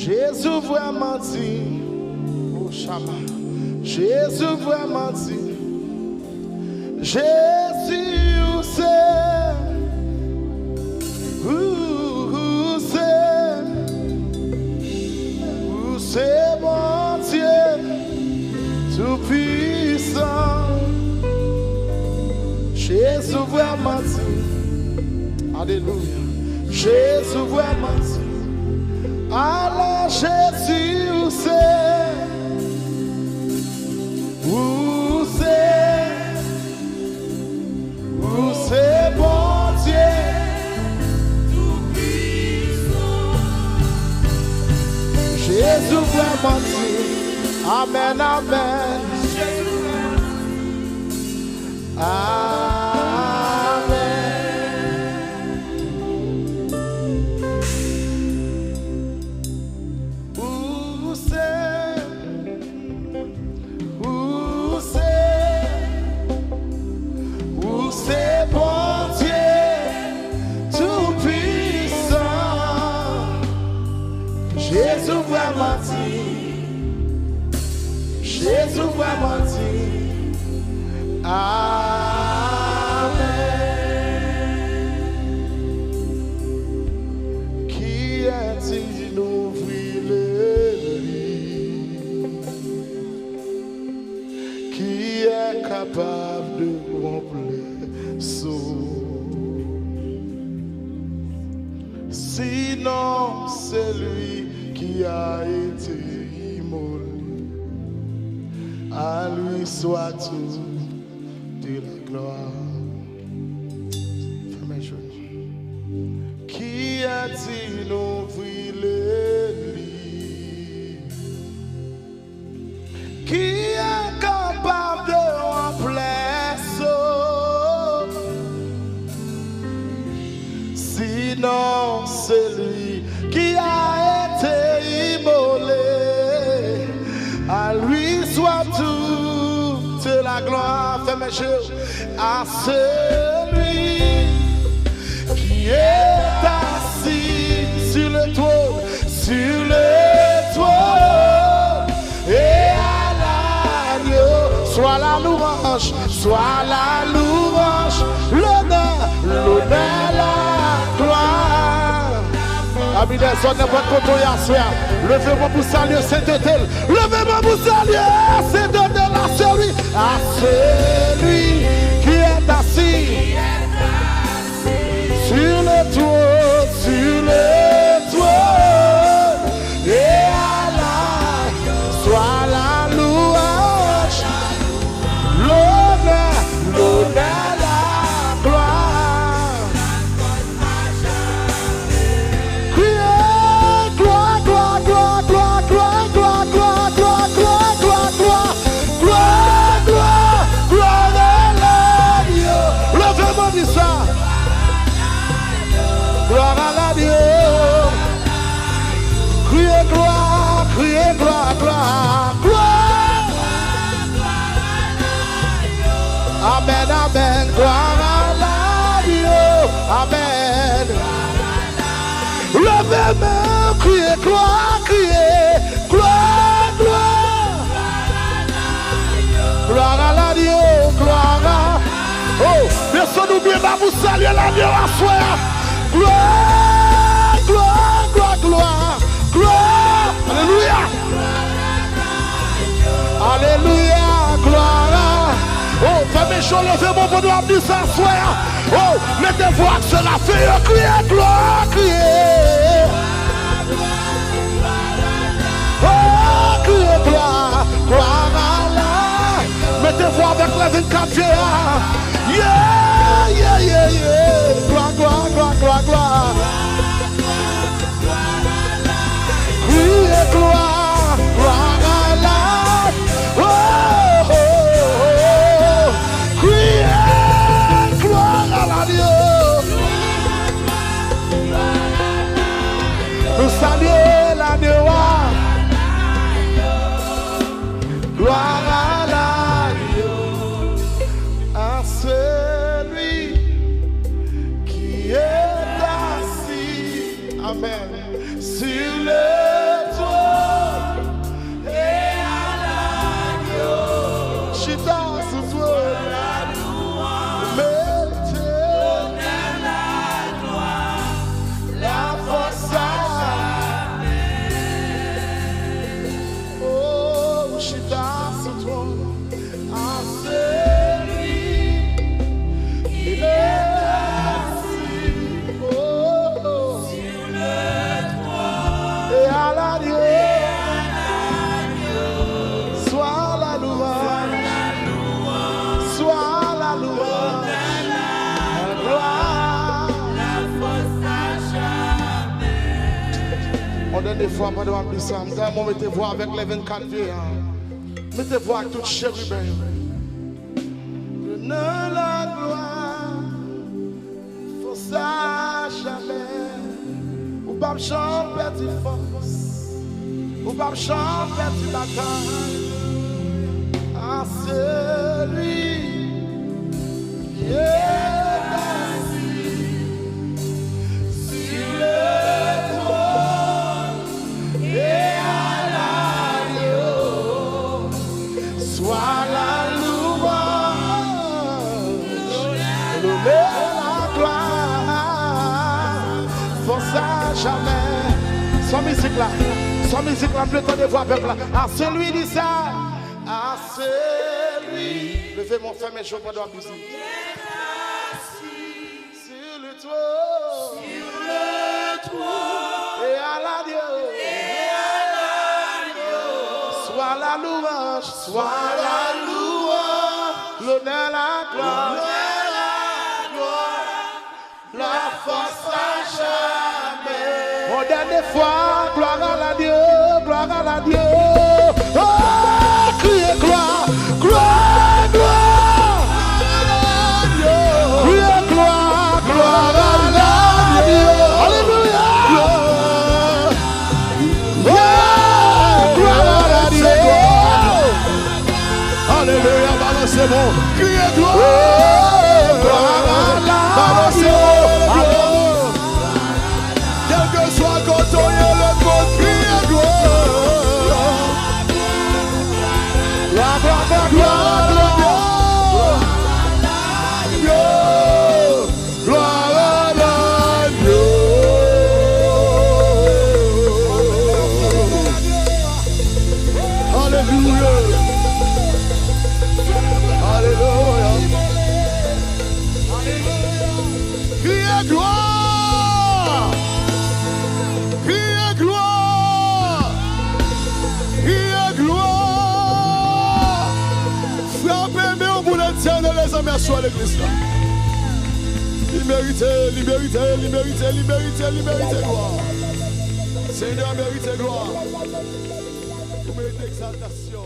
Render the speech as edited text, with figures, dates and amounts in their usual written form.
Jésus vraiment dit, oh Chama, Jésus vraiment dit, Jésus où c'est, où c'est mon Dieu tout puissant. Jésus vraiment dit, alléluia, Jésus vraiment dit. Alors Jésus où c'est bon Dieu tout puissant. Jésus vraiment dit, amen, amen, Jésus vraiment dit, amen. Qui est-il d'ouvrir le lit? Qui est capable de remplir son? Sinon, c'est lui qui a été immolé. À lui soit tout de la gloire. Fermez les yeux. Qui a-t-il ouvert le lit? Qui est capable de remplir son? Sinon, c'est lui qui a été immolé. À lui soit toute la gloire. Fais mes yeux. À celui qui est assis sur le trône, et à l'agneau soit la louange, l'honneur, la gloire. Amis des zones, n'importe quoi qu'on y a fait. Levez-moi pour saluer Saint-Autel. Levez-moi pour saluer Saint-Autel à celui qui est assis sur le trône, et à la soit la louange, l'honneur, la gloire. Gloire à la Dieu. Criez gloire, gloire. Amen, amen. Gloire à la Dieu. Amen. Levez-moi, criez gloire, gloire à la Dieu, gloire à... Oh, personne n'oublie pas vous saluer la Dieu à soi. Gloire. Alléluia. Alléluia. Gloire. Oh, faites mes choses, levez-moi pour nous amener ça à soi. Oh, mettez-vous à cela, faites crier, gloire, crier. Oh, crier, gloire à la. Mettez-vous avec les 24 géants. Yeah. Gloire. Criez gloire à la. Criez gloire à la Dieu. Nous saluons la Dieu. Gloire à la Dieu. À celui qui est assis, amen, sur le l'agneau. Sois la louange. Sois la louange. La gloire. On donne des fois, madame Bissam, mettez-vous avec les 24 vieux. Mettez-vous avec toute chérubin. Donne la gloire. Faut ça jamais. Ou pas me chanter de force. Ou pas me chanter de bataille. À celui qui est assis sur le trône et à l'agneau. Sois la louange, la gloire, force à jamais. Sans musique là, le temps de voir avec là. À celui dit ça, à celui. Levez mon frère, mes choses pour la musique. Sur le trône, et à l'agneau. Sois la louange, l'honneur, la gloire, la force à jamais. On donne des fois, gloire à l'agneau, gloire à l'agneau. Oh, criez gloire, gloire, gloire. Criez gloire, gloire à l'agneau. Alléluia. Gloire à l'agneau. Alléluia, balancez bon. Criez gloire, gloire à l'agneau. Quel que soit quand on y est le monde, criez gloire. Gloire, gloire, gloire, gloire à l'agneau. Alléluia. Alléluia. Criez gloire. Criez gloire. Criez gloire. Frappez-moi au bout de l'éternel, les amis, à l'église là. Libérité, gloire. Seigneur, mérite gloire. Vous méritez exaltation.